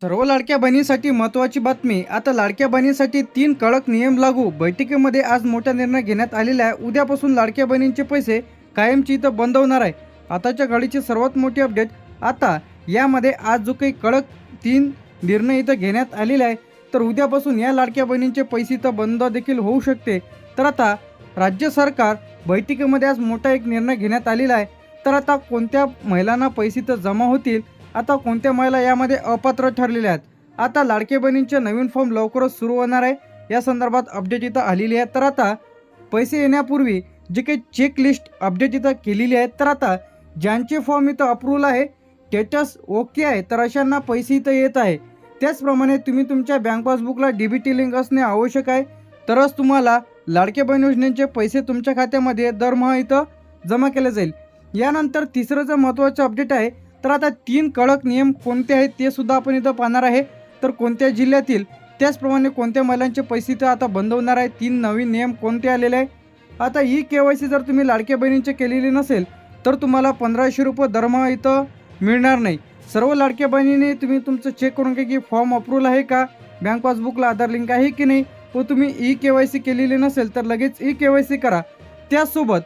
सर्व लाडक्या बहिणींसाठी महत्त्वाची बातमी. आता लाडक्या बहिणींसाठी 3 कडक नियम लागू. बैठकीमध्ये आज मोठा निर्णय घेण्यात आलेला आहे. उद्यापासून लाडक्या बहिणींचे पैसे कायमची इथं बंद होणार आहे. आताच्या घडीची सर्वात मोठी अपडेट. आता यामध्ये आज जो काही कडक 3 निर्णय इथं घेण्यात आलेले आहे, तर उद्यापासून या लाडक्या बहिणींचे पैसे इथं बंद देखील होऊ शकते. तर आता राज्य सरकार बैठकीमध्ये आज मोठा एक निर्णय घेण्यात आलेला आहे. तर आता कोणत्या महिलांना पैसे इथं जमा होतील, आता कोणत्या महिला यामध्ये अपात्र ठरलेल्या आहेत. आता लाडके बहिणींचे नवीन फॉर्म लवकरच सुरू होणार आहे. या संदर्भात अपडेट इथं आलेली आहे. तर आता पैसे येण्यापूर्वी जे काही चेकलिस्ट अपडेट इथं केलेली आहे, तर आता ज्यांचे फॉर्म इथं अप्रूव्हल आहे, स्टेटस ओके आहे, तर अशांना पैसे इथं येत आहे. त्याचप्रमाणे तुम्ही तुमच्या बँक पासबुकला डीबीटी लिंक असणे आवश्यक आहे, तरच तुम्हाला लाडके बहीण योजनेचे पैसे तुमच्या खात्यामध्ये दरमहा इथं जमा केले जाईल. यानंतर तिसरं जे महत्त्वाचं अपडेट आहे, तर आता 3 कडक नियम कोणते आहेत ते सुद्धा आपण इथं पाहणार आहे. तर कोणत्या जिल्ह्यातील, त्याचप्रमाणे कोणत्या महिलांचे पैसे इथं आता बंद होणार आहे, 3 नवीन नियम कोणते आलेले आहे. आता ही KYC जर तुम्ही लाडक्या बहिणींचे केलेली नसेल, तर तुम्हाला 1500 रुपये दरमहा इथं मिळणार नाही. सर्व लाडक्या बहिणीने तुम्ही तुमचं चेक करून घ्या की फॉर्म अप्रूव्हल आहे का, बँक पासबुकला आधार लिंक आहे की नाही, व तुम्ही KYC केलेली नसेल तर लगेच KYC करा. त्याचसोबत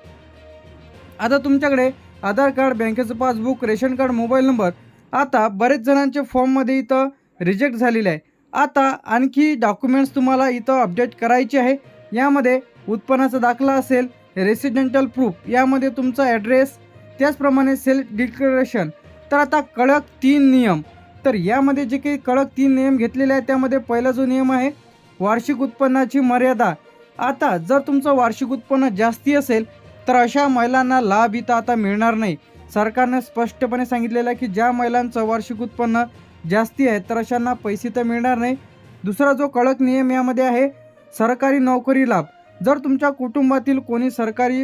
आता तुमच्याकडे आधार कार्ड, बँकेचं passbook, ration card, mobile number आता बरेच जणांचे फॉर्ममध्ये इथं रिजेक्ट झालेले आहे. आता आणखी डॉक्युमेंट्स तुम्हाला इथं अपडेट करायचे आहे. यामध्ये उत्पन्नाचा दाखला असेल, रेसिडेंटल प्रूफ, यामध्ये तुमचा ॲड्रेस, त्याचप्रमाणे सेल्फ डिक्लेरेशन. तर आता कडक 3 नियम. तर यामध्ये जे काही कडक 3 नियम घेतलेले आहेत, त्यामध्ये पहिला जो नियम आहे वार्षिक उत्पन्नाची मर्यादा. आता जर तुमचं वार्षिक उत्पन्न जास्ती असेल, तर अशा महिलांना लाभ इथं आता मिळणार नाही. सरकारने स्पष्टपणे सांगितलेलं आहे की ज्या महिलांचं वार्षिक उत्पन्न जास्ती आहे, तर अशांना पैसे तर मिळणार नाही. दुसरा जो कडक नियम यामध्ये आहे सरकारी नोकरी लाभ. जर तुमच्या कुटुंबातील कोणी सरकारी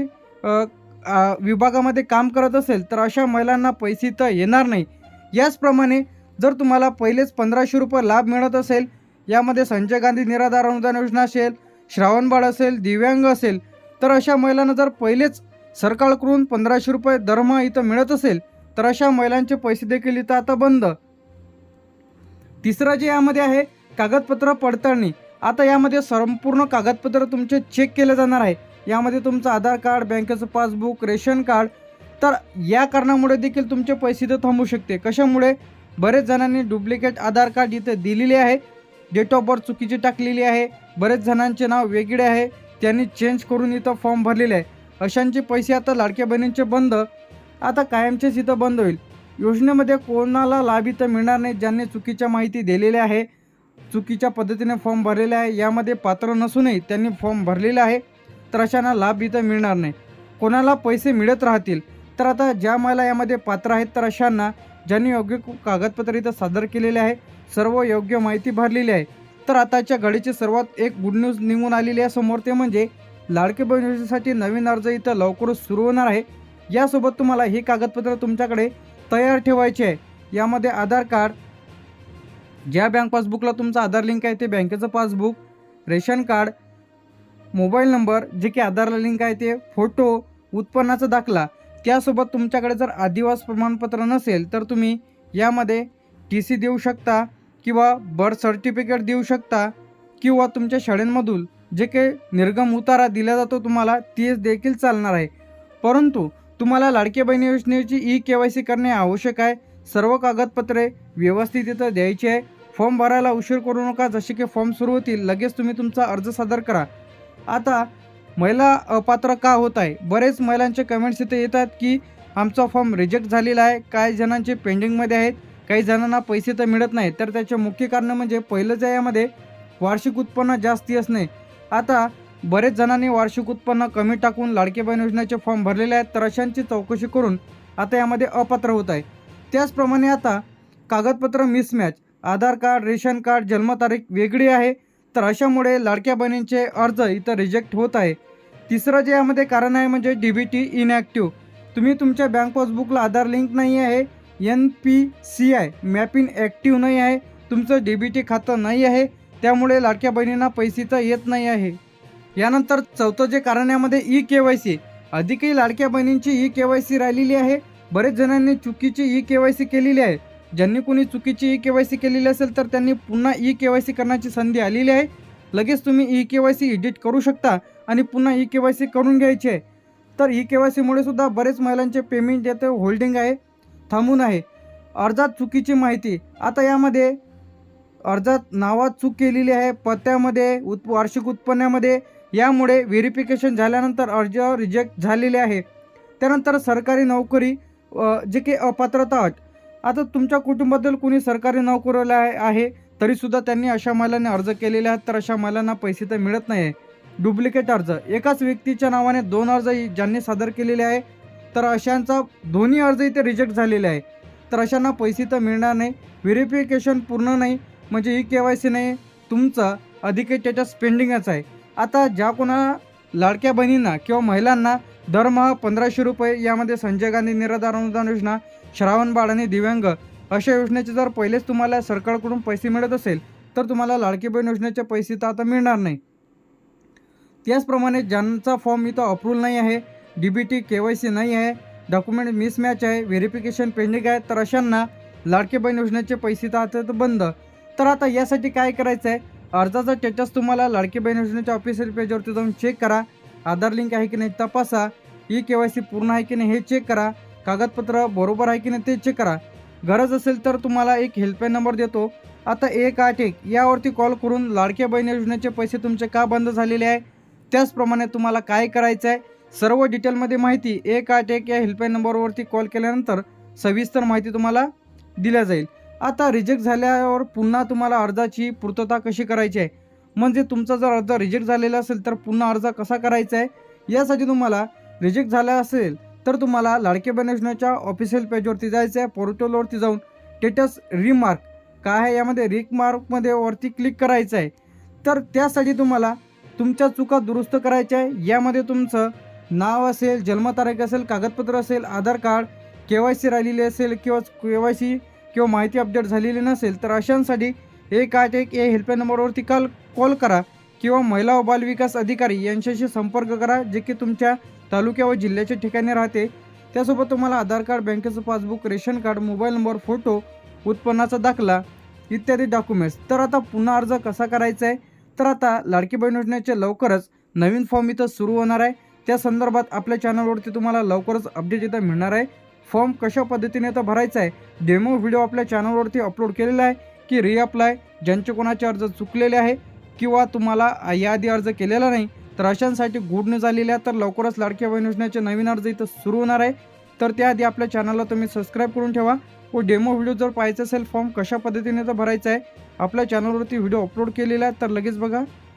विभागामध्ये काम करत असेल, तर अशा महिलांना पैसे तर येणार नाही. याचप्रमाणे जर तुम्हाला पहिलेच 1500 रुपये लाभ मिळत असेल, यामध्ये संजय गांधी निराधार अनुदान योजना असेल, श्रावणबाळ असेल, दिव्यांग असेल, तर अशा महिलांना जर पहिलेच सरकारकडून 1500 रुपये दरमहा इथं मिळत असेल, तर अशा महिलांचे पैसे देखील इथं आता बंद. तिसरं जे यामध्ये आहे कागदपत्र पडताळणी. आता यामध्ये संपूर्ण कागदपत्र तुमचे चेक केले जाणार आहे. यामध्ये तुमचं आधार कार्ड, बँकेचं पासबुक, रेशन कार्ड. तर या कारणामुळे देखील तुमचे पैसे इथं थांबू शकते. कशामुळे? बरेच जणांनी डुप्लिकेट आधार कार्ड इथे दिलेले आहे, डेट ऑफ बर्थ चुकीची टाकलेली आहे, बरेच जणांचे नाव वेगळे आहे, त्यांनी चेंज करून इथं फॉर्म भरलेले आहे. अशांचे पैसे आता लाडक्या बहिणींचे बंद, आता कायमचेच इथं बंद होईल. योजनेमध्ये कोणाला लाभ इथं मिळणार नाही ज्यांनी चुकीच्या माहिती दिलेली आहे, चुकीच्या पद्धतीने फॉर्म भरलेले आहे, यामध्ये पात्र नसूनही त्यांनी फॉर्म भरलेले आहे, तर अशांना लाभ इथं मिळणार नाही. कोणाला पैसे मिळत राहतील. तर आता ज्या महिला यामध्ये पात्र आहेत, तर अशांना ज्यांनी योग्य कागदपत्र इथं सादर केलेले आहे, सर्व योग्य माहिती भरलेली आहे, तर आताच्या घडीची सर्वात एक गुड न्यूज निघून आलेली आहे समोर, ते म्हणजे लाडके बहीण योजनेसाठी नवीन अर्ज इथं लवकरच सुरू होणार आहे. यासोबत तुम्हाला ही कागदपत्र तुमच्याकडे तयार ठेवायचे आहे. यामध्ये आधार कार्ड, ज्या बँक पासबुकला तुमचा आधार लिंक आहे ते बँकेचं passbook, ration card, mobile number जे की आधारला लिंक आहे ते, फोटो, उत्पन्नाचा दाखला. त्यासोबत तुमच्याकडे जर आदिवास प्रमाणपत्र नसेल, तर तुम्ही यामध्ये TC देऊ शकता किंवा बर्थ सर्टिफिकेट देऊ शकता, किंवा तुमच्या शाळेमधून जे काही निर्गम उतारा दिला जातो तुम्हाला, ते देखील चालणार आहे. परंतु तुम्हाला लाडकी बहीण योजनेची KYC करणे आवश्यक आहे. सर्व कागदपत्रे व्यवस्थित इथं द्यायची आहे. फॉर्म भरायला उशीर करू नका. जसे की फॉर्म सुरू होतील लगेच तुम्ही तुमचा अर्ज सादर करा. आता महिला अपात्र का होत आहे? बरेच महिलांचे कमेंट्स इथे येतात की आमचा फॉर्म रिजेक्ट झालेला आहे, काही जणांचे पेंडिंगमध्ये आहेत, काही जणांना पैसे तर मिळत नाही. तर त्याचे मुख्य कारण म्हणजे पहिलं जे यामध्ये वार्षिक उत्पन्न जास्ती असणे. आता बरेच जणांनी वार्षिक उत्पन्न कमी टाकून लाडकी बहीण योजनेचे फॉर्म भरलेले आहेत, तर अशांची चौकशी करून आता यामध्ये अपात्र होत आहे. त्याचप्रमाणे आता कागदपत्र मिसमॅच, आधार कार्ड, रेशन कार्ड, जन्मतारीख वेगळी आहे, तर अशामुळे लाडक्या बहिणींचे अर्ज इथं रिजेक्ट होत आहे. तिसरं जे यामध्ये कारण आहे म्हणजे DBT इनॅक्टिव्ह. तुम्ही तुमच्या बँक पासबुकला आधार लिंक नाही आहे, NPCI मॅपिंग ॲक्टिव्ह नाही आहे, तुमचं DBT खातं नाही आहे, त्यामुळे लाडक्या बहिणींना पैसे तर येत नाही आहे. यानंतर चौथं जे कारण यामध्ये KYC. अधिकही लाडक्या बहिणींची KYC राहिलेली आहे. बरेच जणांनी चुकीची KYC केलेली आहे. ज्यांनी कोणी चुकीची ई-के-वाय-सी केलेली असेल तर त्यांनी पुन्हा ई-के-वाय-सी करण्याची संधी आलेली आहे. लगेच तुम्ही ई-के-वाय-सी एडिट करू शकता आणि पुन्हा ई-के-वाय-सी करून घ्यायची आहे. तर ई-के-वाय-सीमुळे सुद्धा बरेच महिलांचे पेमेंट येतं होल्डिंग आहे, थांबून आहे. अर्जात चुकीची माहिती, आता यामध्ये अर्जात नावात चूक केलेली आहे, पत्त्यामध्ये, वार्षिक उत्पन्नामध्ये, यामुळे व्हेरिफिकेशन झाल्यानंतर अर्ज रिजेक्ट झालेले आहे. त्यानंतर सरकारी नोकरी जे की अपात्रता अट, आता तुमच्या कुटुंबातील कोणी सरकारी नोकरीला आहे तरीसुद्धा त्यांनी अशा महिलांनी अर्ज केलेले आहेत, तर अशा महिलांना पैसे तर मिळत नाही आहे. डुप्लिकेट अर्ज, एकाच व्यक्तीच्या नावाने 2 अर्ज ज्यांनी सादर केलेले आहे, तर अशांचा दोन्ही अर्ज इथे रिजेक्ट झालेले आहे, तर अशांना पैसे तर मिळणार नाही. व्हेरिफिकेशन पूर्ण नाही म्हणजे ई-के-वाय-सी नाही, तुमचा अधिक स्टेटस पेंडिंगच आहे. आता ज्या कोणा लाडक्या बहिणींना किंवा महिलांना दरमहा 1500 रुपये, यामध्ये संजय गांधी निराधार अनुदान योजना, श्रावणबाळ आणि दिव्यांग अशा योजनेचे जर पहिलेच तुम्हाला सरकारकडून पैसे मिळत असेल तर तुम्हाला लाडकी बहीण योजनेचे पैसे तर आता मिळणार नाही. त्याचप्रमाणे ज्यांचा फॉर्म इथं अप्रूव्हल नाही आहे, DBT के-वाय-सी नाही आहे, डॉक्युमेंट मिसमॅच आहे, व्हेरिफिकेशन पेंडिंग आहे, तर अशांना लाडकी बहीण योजनेचे पैसे तर आता बंद. तर आता यासाठी काय करायचं आहे, अर्जाचा स्टेटस तुम्हाला लाडकी बहीण योजनेच्या ऑफिशियल पेजवरती जाऊन चेक करा. आधार लिंक आहे की नाही तपासा, ई-के-वाय-सी पूर्ण आहे की नाही हे चेक करा, कागदपत्र बरोबर आहे की नाही ते चेक करा. गरज असेल तर तुम्हाला एक हेल्पलाईन नंबर देतो, आता 181 यावरती कॉल करून लाडक्या बहीण योजनेचे पैसे तुमचे का बंद झालेले आहे, त्याचप्रमाणे तुम्हाला काय करायचं आहे सर्व डिटेलमध्ये माहिती 181 या हेल्पलाईन नंबरवरती कॉल केल्यानंतर सविस्तर माहिती तुम्हाला दिल्या जाईल. आता रिजेक्ट झाल्यावर पुन्हा तुम्हाला अर्जाची पूर्तता कशी करायची आहे, म्हणजे तुमचा जर अर्ज रिजेक्ट झालेला असेल तर पुन्हा अर्ज कसा करायचा आहे, यासाठी तुम्हाला रिजेक्ट झाला असेल तर तुम्हाला लाडकी बहीण योजनेच्या ऑफिशियल पेजवरती जायचं आहे. पोर्टलवरती जाऊन स्टेटस रिमार्क काय आहे, यामध्ये रिमार्कमध्ये वरती क्लिक करायचं आहे. तर त्यासाठी तुम्हाला तुमच्या चुका दुरुस्त करायच्या आहे. यामध्ये तुमचं नाव असेल, जन्मतारीख असेल, कागदपत्र असेल, आधार कार्ड, के-वाय-सी राहिलेली असेल किंवा के-वाय-सी किंवा माहिती अपडेट झालेली नसेल तर अशांसाठी 181 या हेल्पलाईन नंबरवरती कॉल करा किंवा महिला व बाल विकास अधिकारी यांच्याशी संपर्क करा, जे की तुमच्या तालुक्या व जिल्ह्याच्या ठिकाणी राहते. त्यासोबत तुम्हाला आधार कार्ड, बँकेचं passbook, ration card, mobile number, photo, उत्पन्नाचा दाखला इत्यादी डॉक्युमेंट्स. तर आता पुन्हा अर्ज कसा करायचा आहे, तर आता लाडकी बहीण योजनेचे लवकरच नवीन फॉर्म इथं सुरू होणार आहे. त्या संदर्भात आपल्या चॅनलवरती तुम्हाला लवकरच अपडेट इथं मिळणार आहे. फॉर्म कशा पद्धतीने इथं भरायचा आहे डेमो व्हिडिओ आपल्या चॅनलवरती अपलोड केलेला आहे, की रिअप्लाय ज्यांचे कोणाचे अर्ज चुकलेले आहे किंवा तुम्हाला याआधी अर्ज केलेला नाही तर अशांसाठी गुड न्यूज आलेली आहे. तर लवकरच लाडक्या बहीण योजनेचे नवीन अर्ज इथं सुरू होणार आहे. तर त्याआधी आपल्या चॅनलला तुम्ही सबस्क्राईब करून ठेवा व डेमो व्हिडिओ जर पाहायचा असेल फॉर्म कशा पद्धतीने तर भरायचा आहे आपल्या चॅनलवरती व्हिडिओ अपलोड केलेला आहे, तर लगेच बघा.